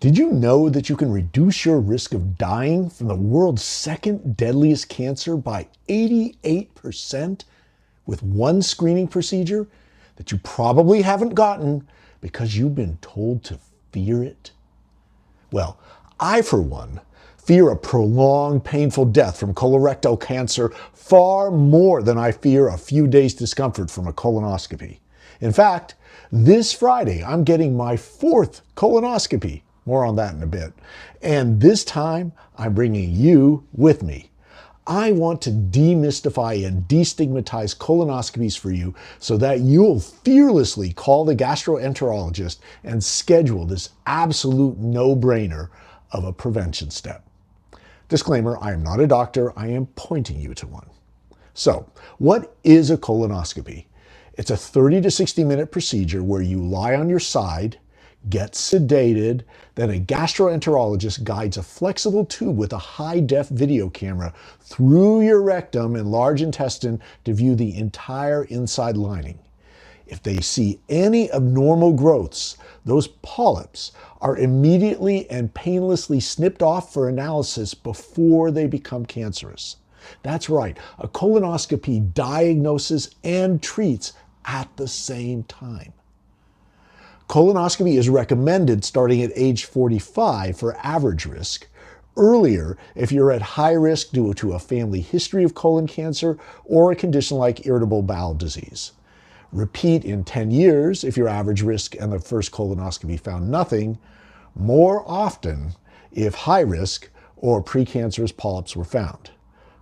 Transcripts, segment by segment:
Did you know that you can reduce your risk of dying from the world's second deadliest cancer by 88% with one screening procedure that you probably haven't gotten because you've been told to fear it? Well, I, for one, fear a prolonged, painful death from colorectal cancer far more than I fear a few days' discomfort from a colonoscopy. In fact, this Friday, I'm getting my 4th colonoscopy. More on that in a bit. And this time, I'm bringing you with me. I want to demystify and destigmatize colonoscopies for you so that you'll fearlessly call the gastroenterologist and schedule this absolute no-brainer of a prevention step. Disclaimer, I am not a doctor, I am pointing you to one. So, what is a colonoscopy? It's a 30 to 60 minute procedure where you lie on your side, get sedated, then a gastroenterologist guides a flexible tube with a high-def video camera through your rectum and large intestine to view the entire inside lining. If they see any abnormal growths, those polyps are immediately and painlessly snipped off for analysis before they become cancerous. That's right, a colonoscopy diagnoses and treats at the same time. Colonoscopy is recommended starting at age 45 for average risk, earlier if you're at high risk due to a family history of colon cancer or a condition like irritable bowel disease. Repeat in 10 years if your average risk and the first colonoscopy found nothing, more often if high risk or precancerous polyps were found.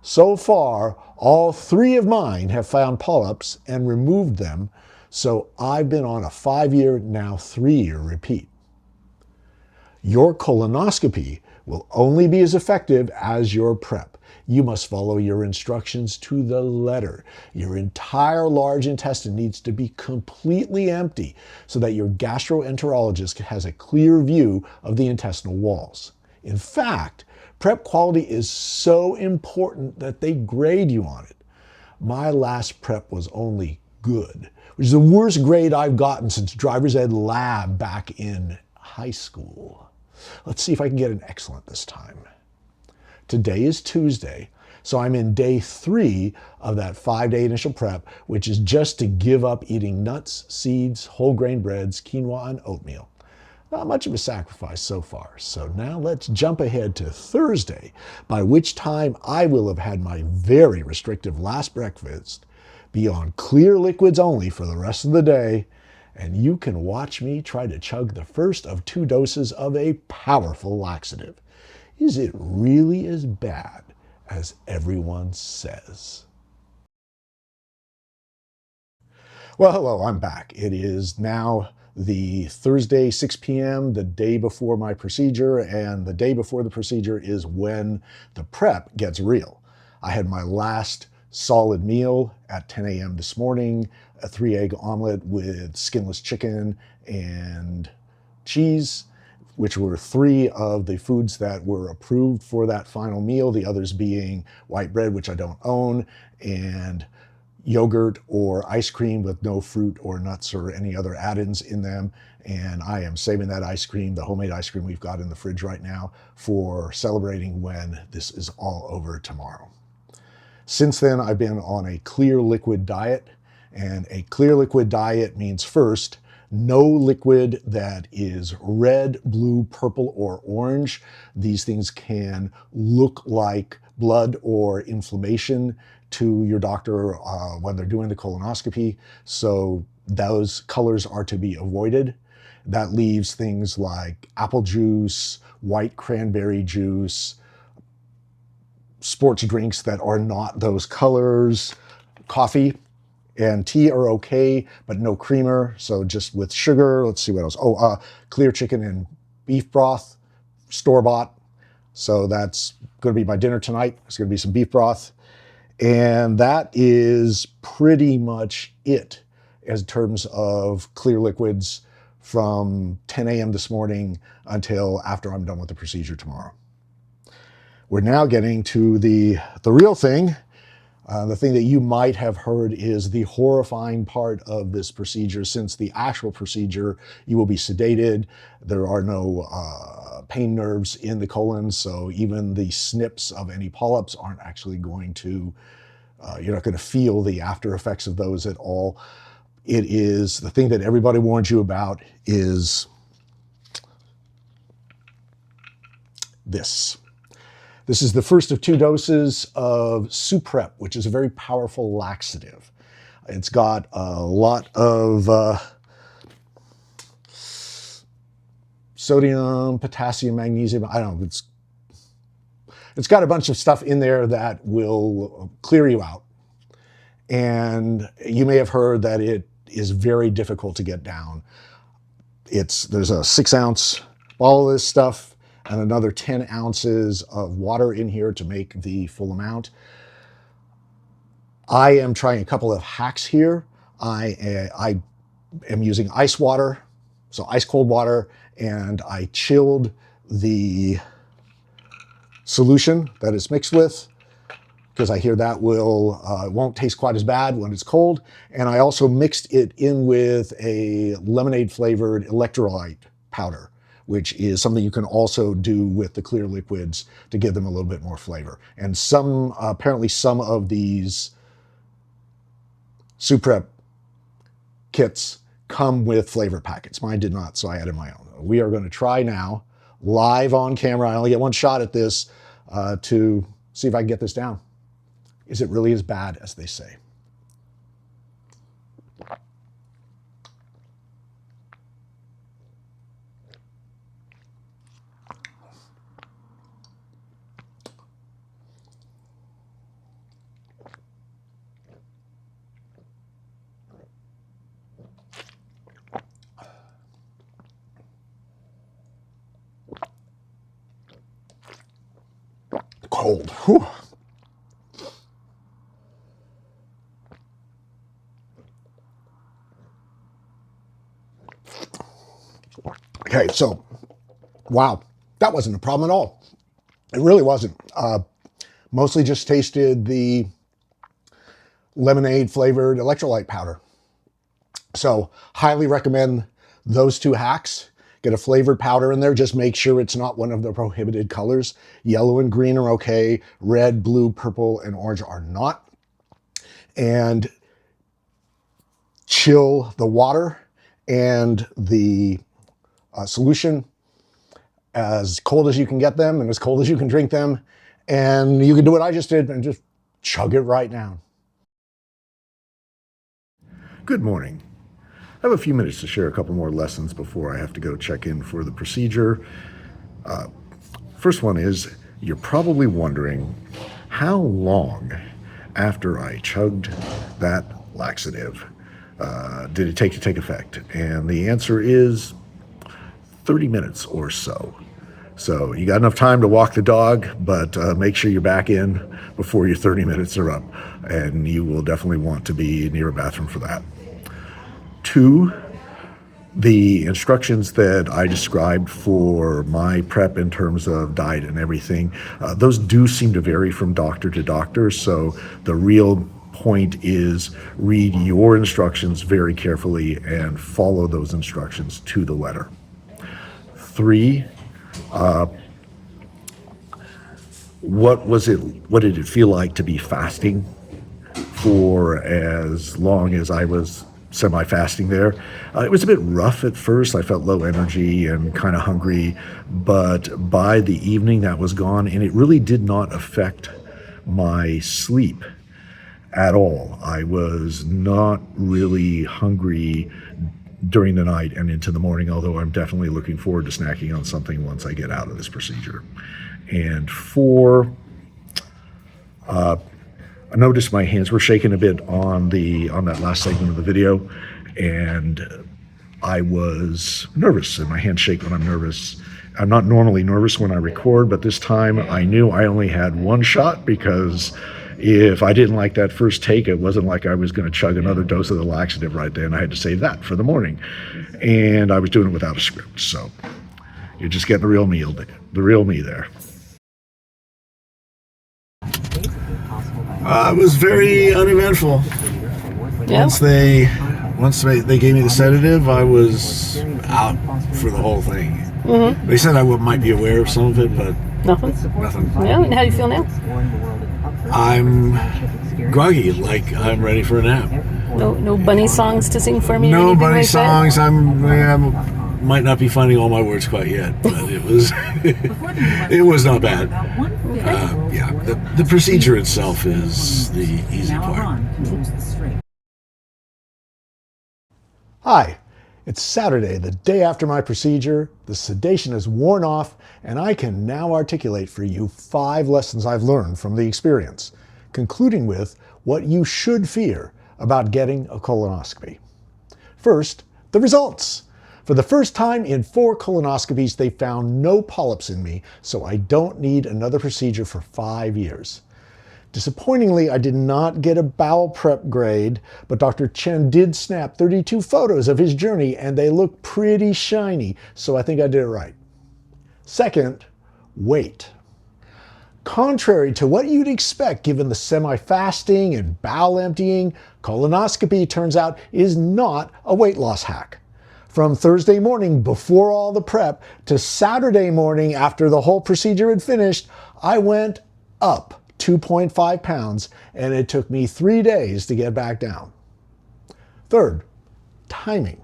So far, all 3 of mine have found polyps and removed them, so I've been on a 5-year, now 3-year repeat. Your colonoscopy will only be as effective as your prep. You must follow your instructions to the letter. Your entire large intestine needs to be completely empty so that your gastroenterologist has a clear view of the intestinal walls. In fact, prep quality is so important that they grade you on it. My last prep was only good, which is the worst grade I've gotten since driver's ed lab back in high school. Let's see if I can get an excellent this time. Today is Tuesday, so I'm in day 3 of that 5-day initial prep, which is just to give up eating nuts, seeds, whole grain breads, quinoa, and oatmeal. Not much of a sacrifice so far. So now let's jump ahead to Thursday, by which time I will have had my very restrictive last breakfast, be on clear liquids only for the rest of the day, and you can watch me try to chug the first of 2 doses of a powerful laxative. Is it really as bad as everyone says? Well, hello, I'm back. It is now the Thursday, 6 p.m., the day before my procedure, and the day before the procedure is when the prep gets real. I had my last solid meal at 10 a.m. this morning, a 3-egg omelet with skinless chicken and cheese, which were 3 of the foods that were approved for that final meal, the others being white bread, which I don't own, and yogurt or ice cream with no fruit or nuts or any other add-ins in them. And I am saving that ice cream, the homemade ice cream we've got in the fridge right now, for celebrating when this is all over tomorrow. Since then, I've been on a clear liquid diet, and a clear liquid diet means first, no liquid that is red, blue, purple, or orange. These things can look like blood or inflammation to your doctor when they're doing the colonoscopy, so those colors are to be avoided. That leaves things like apple juice, white cranberry juice, sports drinks that are not those colors, coffee and tea are okay, but no creamer, so just with sugar. Let's see what else. Oh, clear chicken and beef broth, store-bought. So that's going to be my dinner tonight. It's going to be some beef broth. And that is pretty much it in terms of clear liquids from 10 a.m. this morning until after I'm done with the procedure tomorrow. We're now getting to the real thing. The thing that you might have heard is the horrifying part of this procedure. Since the actual procedure, you will be sedated. There are no pain nerves in the colon, so even the snips of any polyps aren't actually going to, you're not going to feel the after effects of those at all. It is, the thing that everybody warns you about is this. This is the first of 2 doses of Suprep, which is a very powerful laxative. It's got a lot of sodium, potassium, magnesium. I don't know. It's got a bunch of stuff in there that will clear you out. And you may have heard that it is very difficult to get down. There's a 6-ounce bottle of this stuff and another 10 ounces of water in here to make the full amount. I am trying a couple of hacks here. I am using ice water, so ice cold water, and I chilled the solution that it's mixed with, because I hear that it won't taste quite as bad when it's cold. And I also mixed it in with a lemonade flavored electrolyte powder, which is something you can also do with the clear liquids to give them a little bit more flavor. And apparently some of these Suprep kits come with flavor packets. Mine did not, so I added my own. We are going to try now, live on camera. I only get one shot at this to see if I can get this down. Is it really as bad as they say? Cold. Whew. Okay, so, wow, that wasn't a problem at all. It really wasn't. Mostly just tasted the lemonade flavored electrolyte powder. So, highly recommend those 2 hacks. Get a flavored powder in there. Just make sure it's not one of the prohibited colors. Yellow and green are okay. Red, blue, purple, and orange are not. And chill the water and the solution as cold as you can get them and as cold as you can drink them. And you can do what I just did and just chug it right down. Good morning. I have a few minutes to share a couple more lessons before I have to go check in for the procedure. First one is, you're probably wondering, how long after I chugged that laxative did it take to take effect? And the answer is 30 minutes or so. So you got enough time to walk the dog, but make sure you're back in before your 30 minutes are up. And you will definitely want to be near a bathroom for that. 2, the instructions that I described for my prep in terms of diet and everything, those do seem to vary from doctor to doctor. So the real point is read your instructions very carefully and follow those instructions to the letter. 3, what did it feel like to be fasting for as long as I was semi-fasting there? It was a bit rough at first. I felt low energy and kind of hungry, but by the evening that was gone, and it really did not affect my sleep at all. I was not really hungry during the night and into the morning, although I'm definitely looking forward to snacking on something once I get out of this procedure. And 4, I noticed my hands were shaking a bit on that last segment of the video, and I was nervous, and my hands shake when I'm nervous. I'm not normally nervous when I record, but this time I knew I only had one shot, because if I didn't like that first take, it wasn't like I was going to chug another dose of the laxative right then. I had to save that for the morning, and I was doing it without a script. So you're just getting the real me there. It was very uneventful. Yeah. Once they gave me the sedative, I was out for the whole thing. They said I might be aware of some of it, but Nothing? nothing. Yeah, and how do you feel now? I'm groggy, like I'm ready for a nap. No bunny songs to sing for me? or No anything bunny like songs. I might not be finding all my words quite yet, but it was it was not bad. Yeah, the procedure itself is the easy part. Hi, it's Saturday, the day after my procedure. The sedation is worn off, and I can now articulate for you 5 lessons I've learned from the experience, concluding with what you should fear about getting a colonoscopy. First, the results. For the first time in 4 colonoscopies, they found no polyps in me, so I don't need another procedure for 5 years. Disappointingly, I did not get a bowel prep grade, but Dr. Chen did snap 32 photos of his journey and they look pretty shiny, so I think I did it right. Second, weight. Contrary to what you'd expect given the semi-fasting and bowel emptying, colonoscopy turns out is not a weight loss hack. From Thursday morning before all the prep to Saturday morning after the whole procedure had finished, I went up 2.5 pounds, and it took me 3 days to get back down. Third, timing.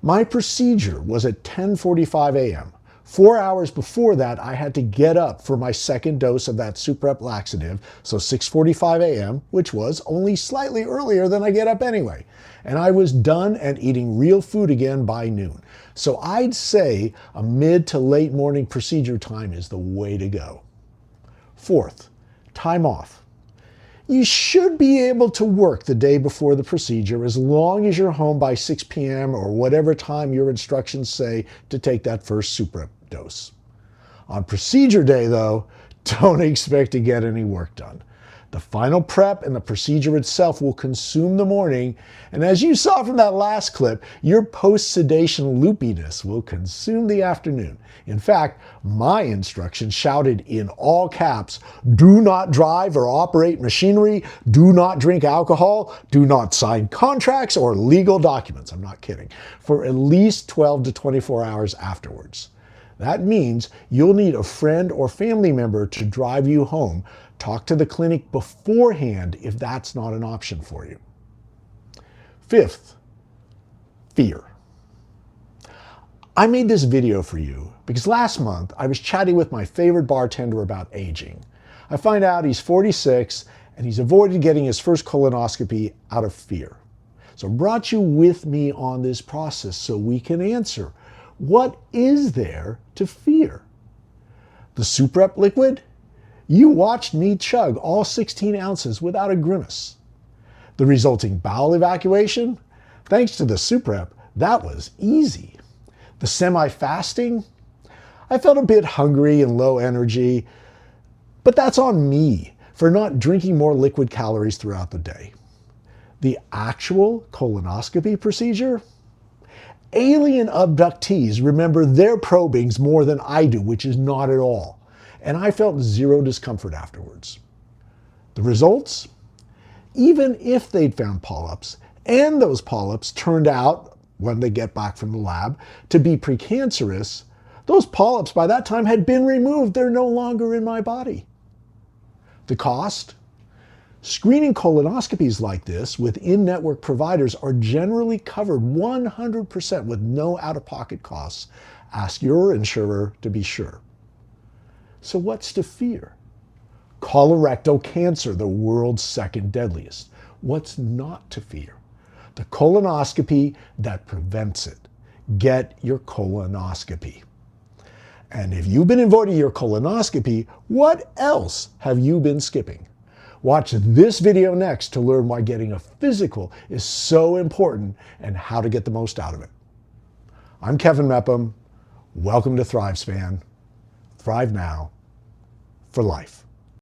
My procedure was at 10:45 a.m. 4 hours before that, I had to get up for my second dose of that Suprep laxative, so 6:45 a.m., which was only slightly earlier than I get up anyway. And I was done and eating real food again by noon. So I'd say a mid to late morning procedure time is the way to go. Fourth, time off. You should be able to work the day before the procedure as long as you're home by 6 p.m. or whatever time your instructions say to take that first Suprep dose. On procedure day, though, don't expect to get any work done. The final prep and the procedure itself will consume the morning, and as you saw from that last clip, your post-sedation loopiness will consume the afternoon. In fact, my instructions shouted in all caps, do not drive or operate machinery, do not drink alcohol, do not sign contracts or legal documents, I'm not kidding, for at least 12 to 24 hours afterwards. That means you'll need a friend or family member to drive you home. Talk to the clinic beforehand if that's not an option for you. Fifth, fear. I made this video for you because last month I was chatting with my favorite bartender about aging. I find out he's 46 and he's avoided getting his first colonoscopy out of fear. So I brought you with me on this process so we can answer, what is there to fear? The Suprep liquid? You watched me chug all 16 ounces without a grimace. The resulting bowel evacuation? Thanks to the Suprep, that was easy. The semi-fasting? I felt a bit hungry and low energy, but that's on me for not drinking more liquid calories throughout the day. The actual colonoscopy procedure? Alien abductees remember their probings more than I do, which is not at all. And I felt zero discomfort afterwards. The results? Even if they'd found polyps, and those polyps turned out, when they get back from the lab, to be precancerous, those polyps by that time had been removed. They're no longer in my body. The cost? Screening colonoscopies like this with in-network providers are generally covered 100% with no out-of-pocket costs. Ask your insurer to be sure. So what's to fear? Colorectal cancer, the world's second deadliest. What's not to fear? The colonoscopy that prevents it. Get your colonoscopy. And if you've been avoiding your colonoscopy, what else have you been skipping? Watch this video next to learn why getting a physical is so important and how to get the most out of it. I'm Kevin Mepham. Welcome to ThriveSpan. Thrive now for life.